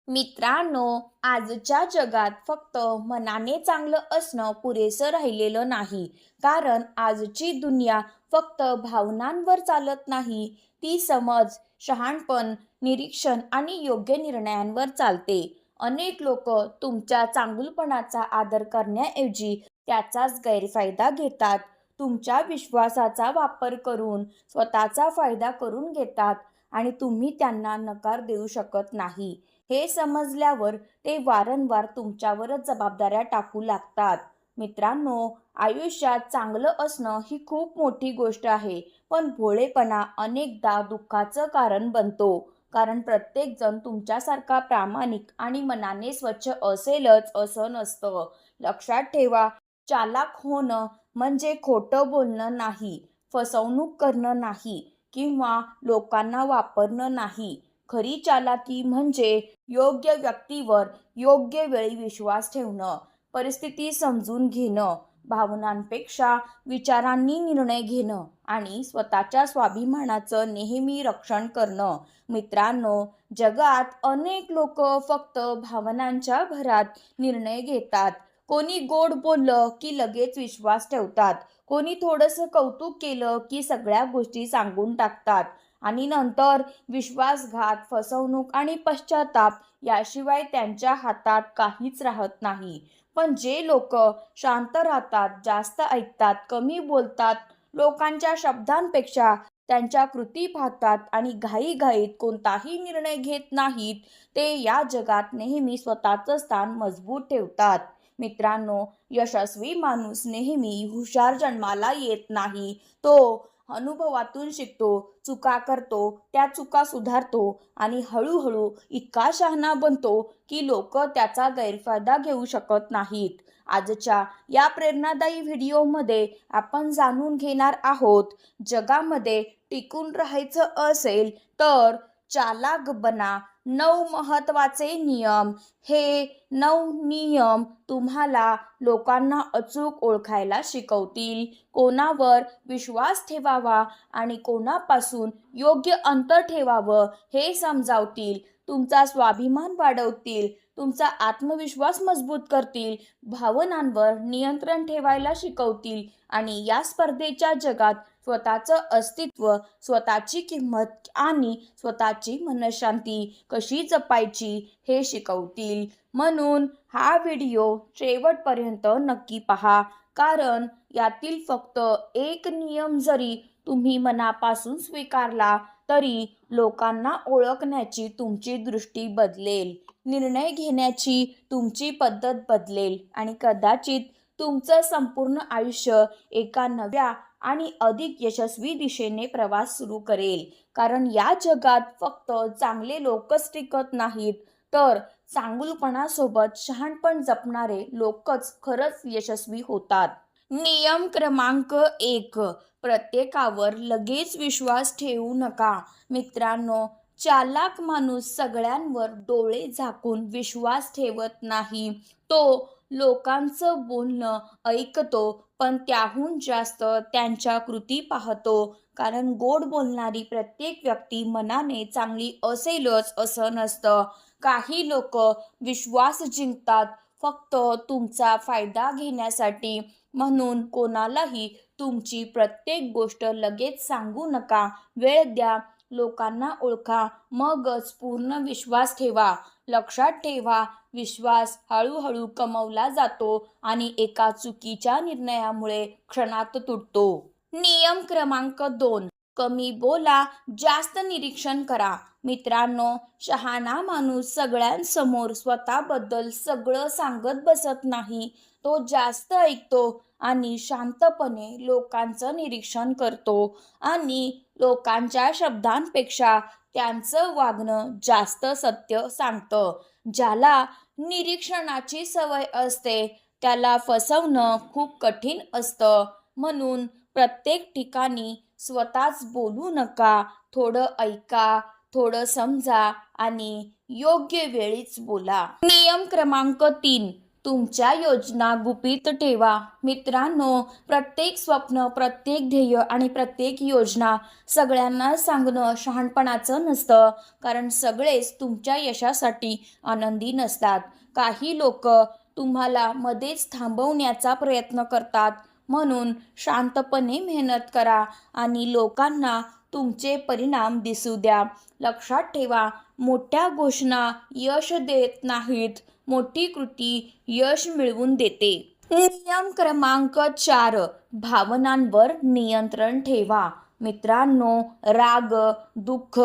मित्रांनो, आजच्या जगात फक्त मनाने चांगलं असणं पुरेसं राहिलेलं नाही. कारण आजची दुनिया फक्त भावनांवर चालत नाही, ती समज, शहाणपण, निरीक्षण आणि योग्य निर्णयांवर चालते. अनेक लोक तुमच्या चांगुलपणाचा आदर करण्याऐवजी त्याचाच गैरफायदा घेतात. तुमच्या विश्वासाचा वापर करून स्वतःचा फायदा करून घेतात आणि तुम्ही त्यांना नकार देऊ शकत नाही. हे समजल्यावर ते वारंवार तुमच्यावरच जबाबदाऱ्या टाकू लागतात. मित्रांनो, आयुष्यात चांगलं असणं ही खूप मोठी गोष्ट आहे, पण भोळेपणा अनेकदा दुःखाचं कारण बनतो. कारण प्रत्येक जण तुमच्यासारखा प्रामाणिक आणि मनाने स्वच्छ असेलच असं नसतं. लक्षात ठेवा, चालाक होणं म्हणजे खोटं बोलणं नाही, फसवणूक करणं नाही किंवा लोकांना वापरणं नाही. खरी चालाकी म्हणजे योग्य व्यक्तीवर योग्य वेळी विश्वास ठेवणं, परिस्थिती समजून घेणं, भावनांपेक्षा विचारांनी निर्णय घेणं आणि स्वतःच्या स्वाभिमानाचं नेहमी रक्षण करणं. मित्रांनो, जगात अनेक लोक फक्त भावनांच्या भरात निर्णय घेतात. कोणी गोड बोललं की लगेच विश्वास ठेवतात. कोणी थोडंसं कौतुक केलं की सगळ्या गोष्टी सांगून टाकतात आणि नंतर विश्वासघात, फसवणूक आणि पश्चाताप याशिवाय त्यांच्या हातात काहीच राहत नाही. पण जे लोक शांत राहतात, जास्त ऐकतात, कमी बोलतात, लोकांच्या शब्दांपेक्षा त्यांच्या कृती पाहतात आणि घाईघाईत कोणताही निर्णय घेत नाहीत, ते या जगात नेहमी स्वतःचं स्थान मजबूत ठेवतात. मित्रांनो, यशस्वी माणूस नेहमी हुशार जन्माला येत नाही. तो अनुभवातून शिकतो, चुका करतो, त्या चुका सुधारतो आणि हळूहळू इतका शहाणा बनतो की लोक त्याचा गैरफायदा घेऊ शकत नाहीत. आजच्या या प्रेरणादायी व्हिडिओमध्ये आपण जाणून घेणार आहोत, जगामध्ये टिकून राहायचं असेल तर चालाक बना. 9 महत्त्वाचे नियम. हे 9 नियम तुम्हाला लोकांना अचूक ओळखायला शिकवतील, कोणावर विश्वास ठेवावा आणि कोणापासून योग्य अंतर ठेवावं हे समजावतील, तुमचा स्वाभिमान वाढवतील, तुमचा आत्मविश्वास मजबूत करतील, भावनांवर नियंत्रण ठेवायला शिकवतील आणि या स्पर्धेच्या जगात स्वतःचं अस्तित्व, स्वतःची किंमत आणि स्वतःची मनःशांती कशी जपायची हे शिकवतील. म्हणून हा व्हिडिओ शेवटपर्यंत नक्की पहा, कारण यातील फक्त एक नियम जरी तुम्ही मनापासून स्वीकारला तरी लोकांना ओळखण्याची तुमची दृष्टी बदलेल, निर्णय घेण्याची तुमची पद्धत बदलेल आणि कदाचित तुमचं संपूर्ण आयुष्य एका नव्या आणि अधिक यशस्वी दिशेने प्रवास सुरू करेल. कारण या जगात फक्त चांगले लोकच टिकत नाहीत, तर चांगुलपणासोबत शहाणपण जपणारे लोकच खरंच यशस्वी होतात. नियम क्रमांक 1. प्रत्येकावर लगेच विश्वास ठेवू नका. मित्रांनो, चालाक माणूस सगळ्यांवर डोळे झाकून विश्वास ठेवत नाही. तो लोकांचं बोलणं ऐकतो, पण त्याहून जास्त त्यांच्या कृती पाहतो. कारण गोड बोलणारी प्रत्येक व्यक्ती मनाने चांगली असेलच असं नसतं. काही लोक विश्वास जिंकतात फक्त तुमचा फायदा घेण्यासाठी. म्हणून कोणालाही तुमची प्रत्येक गोष्ट लगेच सांगू नका. वेळ द्या, लोकांना ओळखा, मगच पूर्ण विश्वास ठेवा. लक्षात ठेवा, विश्वास हळूहळू कमवला जातो आणि एका चुकीच्या निर्णयामुळे क्षणात तुटतो. नियम क्रमांक 2. कमी बोला, जास्त निरीक्षण करा. मित्रांनो, शहाणा माणूस सगळ्यांसमोर स्वतःबद्दल सगळं सांगत बसत नाही. तो जास्त ऐकतो आणि शांतपणे लोकांचं निरीक्षण करतो आणि लोकांच्या शब्दांपेक्षा त्यांचं वागणं जास्त सत्य सांगतं. ज्याला निरीक्षणाची सवय असते त्याला फसवणं खूप कठीण असतं. म्हणून प्रत्येक ठिकाणी स्वतःच बोलू नका. थोडं ऐका, थोडं समजा आणि योग्य वेळीच बोला. नियम क्रमांक 3. तुमच्या योजना गुपित ठेवा. मित्रांनो, प्रत्येक स्वप्न, प्रत्येक ध्येय आणि प्रत्येक योजना सगळ्यांना सांगणं शहाणपणाचं नसतं. कारण सगळेच तुमच्या यशासाठी आनंदी नसतात. काही लोक तुम्हाला मध्येच थांबवण्याचा प्रयत्न करतात. म्हणून शांतपणे मेहनत करा आणि लोकांना तुमचे परिणाम दिसू द्या. लक्षात ठेवा, मोठ्या घोषणा यश देत नाहीत, मोठी कृती यश मिळवून देते. नियम क्रमांक 4, भावनांवर नियंत्रण ठेवा. मित्रांनो, राग, दुःख,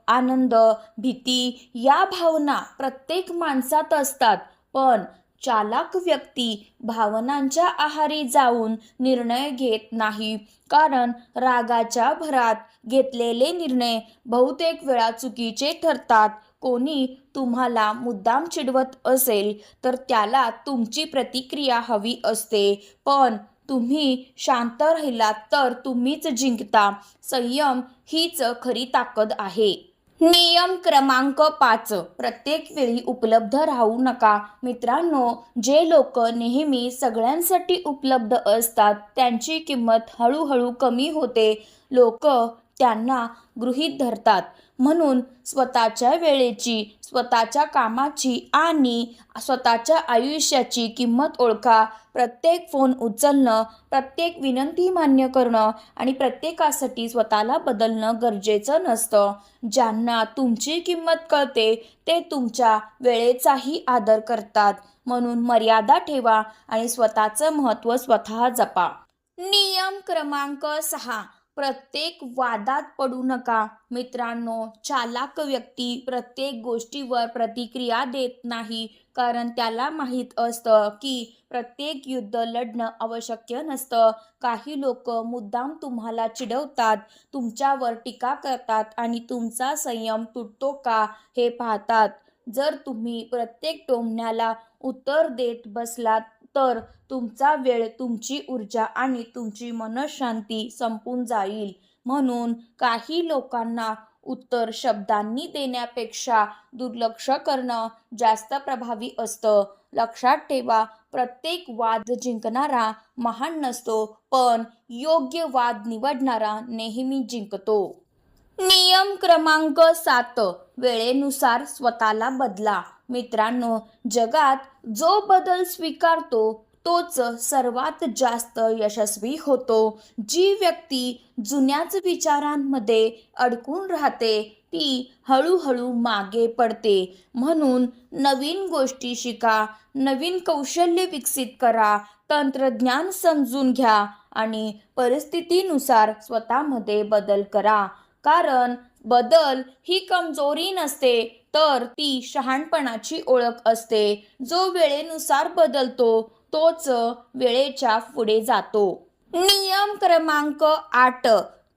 आनंद, भीती या भावना प्रत्येक माणसात असतात. पण चालाक व्यक्ती भावनांच्या आहारी जाऊन निर्णय घेत नाही. कारण रागाच्या भरात घेतलेले निर्णय बहुतेक वेळा चुकीचे ठरतात. कोणी तुम्हाला मुद्दाम चिडवत असेल तर त्याला तुमची प्रतिक्रिया हवी असते. पण तुम्ही शांत राहिलात तर तुम्हीच जिंकता. संयम हीच खरी ताकद आहे. नियम क्रमांक 5, प्रत्येक वेळी उपलब्ध राहू नका. मित्रांनो, जे लोक नेहमी सगळ्यांसाठी उपलब्ध असतात त्यांची किंमत हळूहळू कमी होते. लोक त्यांना गृहीत धरतात. म्हणून स्वतःच्या वेळेची, स्वतःच्या कामाची आणि स्वतःच्या आयुष्याची किंमत ओळखा. प्रत्येक फोन उचलणं, प्रत्येक विनंती मान्य करणं आणि प्रत्येकासाठी स्वतःला बदलणं गरजेचं नसतं. ज्यांना तुमची किंमत कळते ते तुमच्या वेळेचाही आदर करतात. म्हणून मर्यादा ठेवा आणि स्वतःचं महत्त्व स्वतः जपा. नियम क्रमांक 6, प्रत्येक वादात पडू नका. मित्रांनो, चालाक व्यक्ती प्रत्येक गोष्टीवर प्रतिक्रिया देत नाही. कारण त्याला माहीत असतं की प्रत्येक युद्ध लढणं आवश्यक नसतं. काही लोक मुद्दाम तुम्हाला चिडवतात, तुमच्यावर टीका करतात आणि तुमचा संयम तुटतो का हे पाहतात. जर तुम्ही प्रत्येक टोमण्याला उत्तर देत बसलात तर तुमचा वेळ, तुमची ऊर्जा आणि तुमची मनःशांती संपून जाईल. म्हणून काही लोकांना उत्तर शब्दांनी देण्यापेक्षा दुर्लक्ष करणं जास्त प्रभावी असतं. लक्षात ठेवा, प्रत्येक वाद जिंकणारा महान नसतो, पण योग्य वाद निवडणारा नेहमी जिंकतो. नियम क्रमांक 7, वेळेनुसार स्वतःला बदला. मित्रांनो, जगात जो बदल स्वीकारतो तोच सर्वात जास्त यशस्वी होतो. जी व्यक्ती जुन्याच विचारांमध्ये अडकून राहते ती हळूहळू मागे पडते. म्हणून नवीन गोष्टी शिका, नवीन कौशल्य विकसित करा, तंत्रज्ञान समजून घ्या आणि परिस्थितीनुसार स्वतःमध्ये बदल करा. कारण बदल ही कमजोरी नसते, तर ती शहाणपणाची ओळख असते. जो वेळेनुसार बदलतो तोच वेळेच्या पुढे जातो. नियम क्रमांक 8,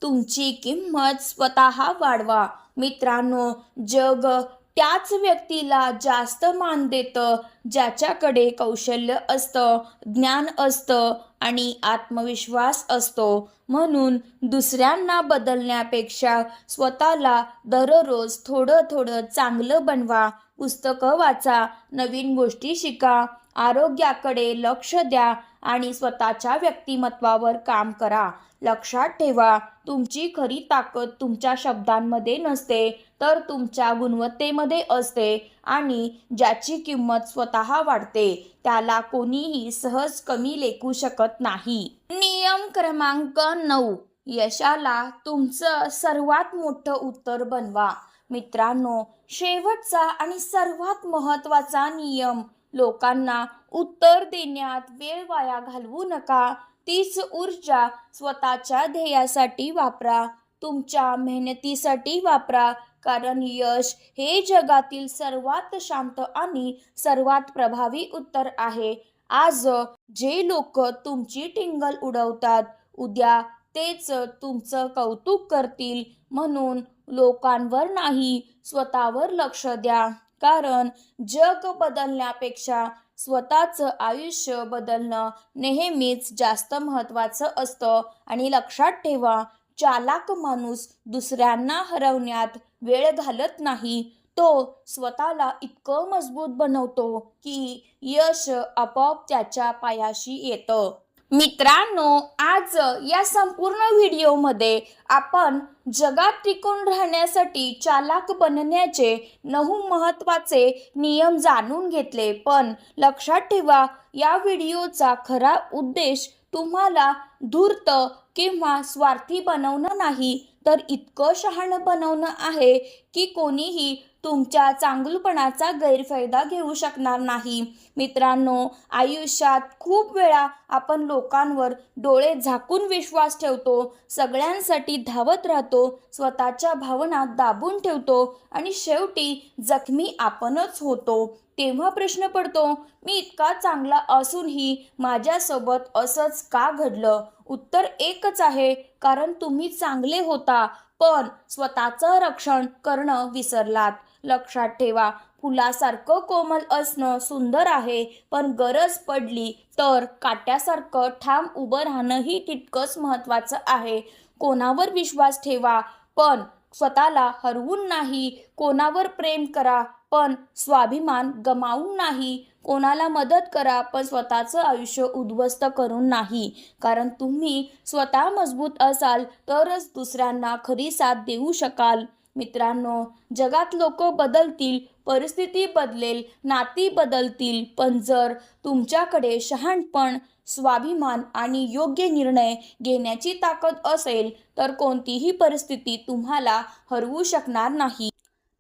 तुमची किंमत स्वतः वाढवा. मित्रांनो, जग त्याच व्यक्तीला जास्त मान देतं ज्याच्याकडे कौशल्य असतं, ज्ञान असतं आणि आत्मविश्वास असतो. म्हणून दुसऱ्यांना बदलण्यापेक्षा स्वतःला दररोज थोडं थोडं चांगलं बनवा. पुस्तकं वाचा, नवीन गोष्टी शिका, आरोग्याकडे लक्ष द्या आणि स्वतःच्या व्यक्तिमत्त्वावर काम करा. लक्षात ठेवा, तुमची खरी ताकद तुमच्या शब्दांमध्ये नसते, तर तुमच्या गुणवत्तेमध्ये असते आणि ज्याची किंमत स्वतः वाढते त्याला कोणीही सहज कमी लेखू शकत नाही. नियम क्रमांक 9, यशाला तुमचं सर्वात मोठं उत्तर बनवा. मित्रांनो, शेवटचा आणि सर्वात महत्त्वाचा नियम, लोकांना उत्तर देण्यात वेळ वाया घालवू नका. तीच ऊर्जा स्वतःच्या ध्येयासाठी वापरा, तुमच्या मेहनतीसाठी वापरा. कारण यश हे जगातील सर्वात शांत आणि सर्वात प्रभावी उत्तर आहे. आज जे लोक तुमची टिंगल उडवतात, उद्या तेच तुमचं कौतुक करतील. म्हणून लोकांवर नाही, स्वतःवर लक्ष द्या. कारण जग बदलण्यापेक्षा स्वतःचं आयुष्य बदलणं नेहमीच जास्त महत्त्वाचं असतं. आणि लक्षात ठेवा, चालाक माणूस दुसऱ्यांना हरवण्यात वेळ घालत नाही, तो स्वतःला इतकं मजबूत बनवतो की यश आपोआप त्याच्या पायाशी येतं. मित्रांनो, आज या संपूर्ण व्हिडिओमध्ये आपण जगात टिकून राहण्यासाठी चालाक बनण्याचे 9 महत्त्वाचे नियम जाणून घेतले. पण लक्षात ठेवा, या व्हिडिओचा खरा उद्देश तुम्हाला धूर्त किंवा स्वार्थी बनवणं नाही, तर इतकं शहाणं बनवणं आहे की कोणीही तुमच्या चांगुलपणाचा गैरफायदा घेऊ शकणार नाही. मित्रांनो, आयुष्यात खूप वेळा आपण लोकांवर डोळे झाकून विश्वास ठेवतो, सगळ्यांसाठी धावत राहतो, स्वतःच्या भावना दाबून ठेवतो आणि शेवटी जखमी आपणच होतो. तेव्हा प्रश्न पडतो, मी इतका चांगला असूनही माझ्यासोबत असंच का घडलं? उत्तर एकच आहे, कारण तुम्ही चांगले होता, पण स्वतःचं रक्षण करणं विसरलात. लक्षात ठेवा, फुलासारखं कोमल असणं सुंदर आहे, पण गरज पडली तर काट्यासारखं ठाम उभं राहणंही तितकंच महत्त्वाचं आहे. कोणावर विश्वास ठेवा, पण स्वतःला हरवून नाही. कोणावर प्रेम करा, पण स्वाभिमान गमावून नाही. कोणाला मदत करा, पण स्वतःचं आयुष्य उद्ध्वस्त करून नाही. कारण तुम्ही स्वतः मजबूत असाल तरच दुसऱ्यांना खरी साथ देऊ शकाल. मित्रांनो, जगात लोक बदलतील, परिस्थिती बदलेल, नाती बदलतील, पण जर तुमच्याकडे शहाणपण, स्वाभिमान आणि योग्य निर्णय घेण्याची ताकद असेल, तर कोणतीही परिस्थिती तुम्हाला हरवू शकणार नाही.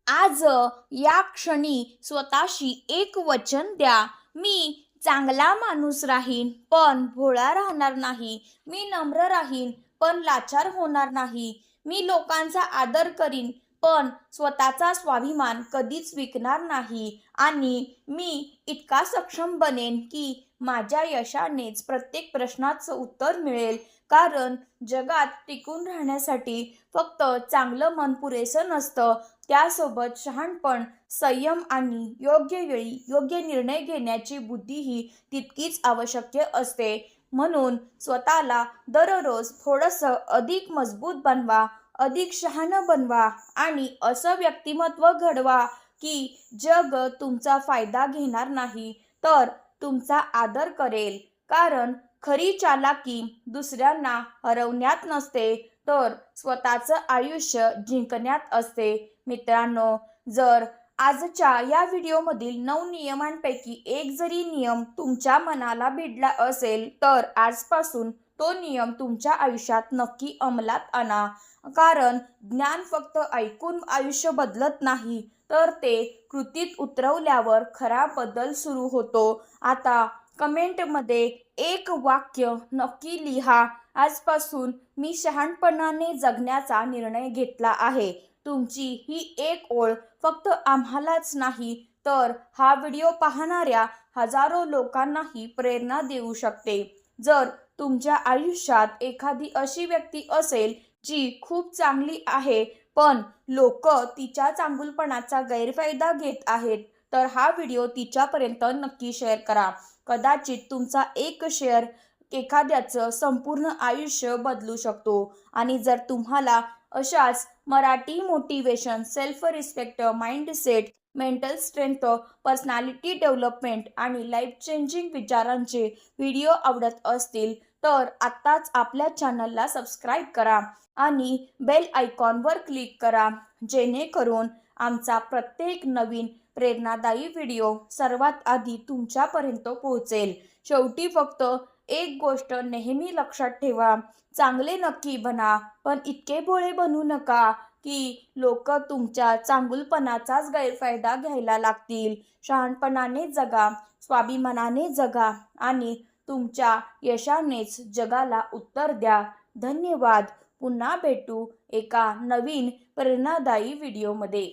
आज या क्षणी स्वतःशी एक वचन द्या, मी चांगला माणूस राहीन, पण भोळा राहणार नाही. मी नम्र राहीन, पण लाचार होणार नाही. मी लोकांचा आदर करीन, पण स्वतःचा स्वाभिमान कधीच विकणार नाही. आणि मी इतका सक्षम बनेन की माझ्या यशानेच प्रत्येक प्रश्नाचं उत्तर मिळेल. कारण जगात टिकून राहण्यासाठी फक्त चांगलं मन पुरेसं नसतं, त्यासोबत शहाणपण, संयम आणि योग्य वेळी योग्य निर्णय घेण्याची बुद्धीही तितकीच आवश्यक असते. म्हणून स्वतःला दररोज थोडंसं अधिक मजबूत बनवा, अधिक शहाणं बनवा आणि असं व्यक्तिमत्व घडवा की जग तुमचा फायदा घेणार नाही, तर तुमचा आदर करेल. कारण खरी चालाकी दुसऱ्यांना हरवण्यात नसते, तर स्वतःचं आयुष्य जिंकण्यात असते. मित्रांनो, जर आजच्या या व्हिडिओमधील 9 नियमांपैकी एक जरी नियम तुमच्या मनाला भिडला असेल, तर आजपासून तो नियम तुमच्या आयुष्यात नक्की अंमलात आणा. कारण ज्ञान फक्त ऐकून आयुष्य बदलत नाही, तर ते कृतीत उतरवल्यावर खरा बदल सुरू होतो. आता कमेंटमध्ये एक वाक्य नक्की लिहा, आजपासून मी शहाणपणाने जगण्याचा निर्णय घेतला आहे. तुमची ही एक ओळ फक्त आम्हालाच नाही, तर हा व्हिडिओ पाहणाऱ्या हजारो लोकांनाही प्रेरणा देऊ शकते. जर तुमच्या आयुष्यात एखादी अशी व्यक्ती असेल जी खूप चांगली आहे, पण लोक तिच्या चांगुलपणाचा गैरफायदा घेत आहेत, तर हा व्हिडिओ तिच्यापर्यंत नक्की शेअर करा. कदाचित तुमचा एक शेअर एखाद्याचं संपूर्ण आयुष्य बदलू शकतो. आणि जर तुम्हाला अशाच Marathi motivation, self respect, mindset, mental strength, personality development आणि लाईफ चेंजिंग विचारांचे व्हिडिओ आवडत असतील, तर आत्ताच आपल्या चॅनलला सबस्क्राईब करा आणि बेल आयकॉनवर क्लिक करा, जेणेकरून आमचा प्रत्येक नवीन प्रेरणादायी व्हिडिओ सर्वात आधी तुमच्यापर्यंत पोहोचेल. शेवटी फक्त एक गोष्ट नेहमी लक्षात ठेवा, चांगले नक्की बना, पण इतके भोळे बनू नका की लोक तुमच्या चांगुलपणाचाच गैरफायदा घ्यायला लागतील. शहाणपणाने जगा, स्वाभिमानाने जगा आणि तुमच्या यशानेच जगाला उत्तर द्या. धन्यवाद. पुन्हा भेटू एका नवीन प्रेरणादायी व्हिडिओमध्ये.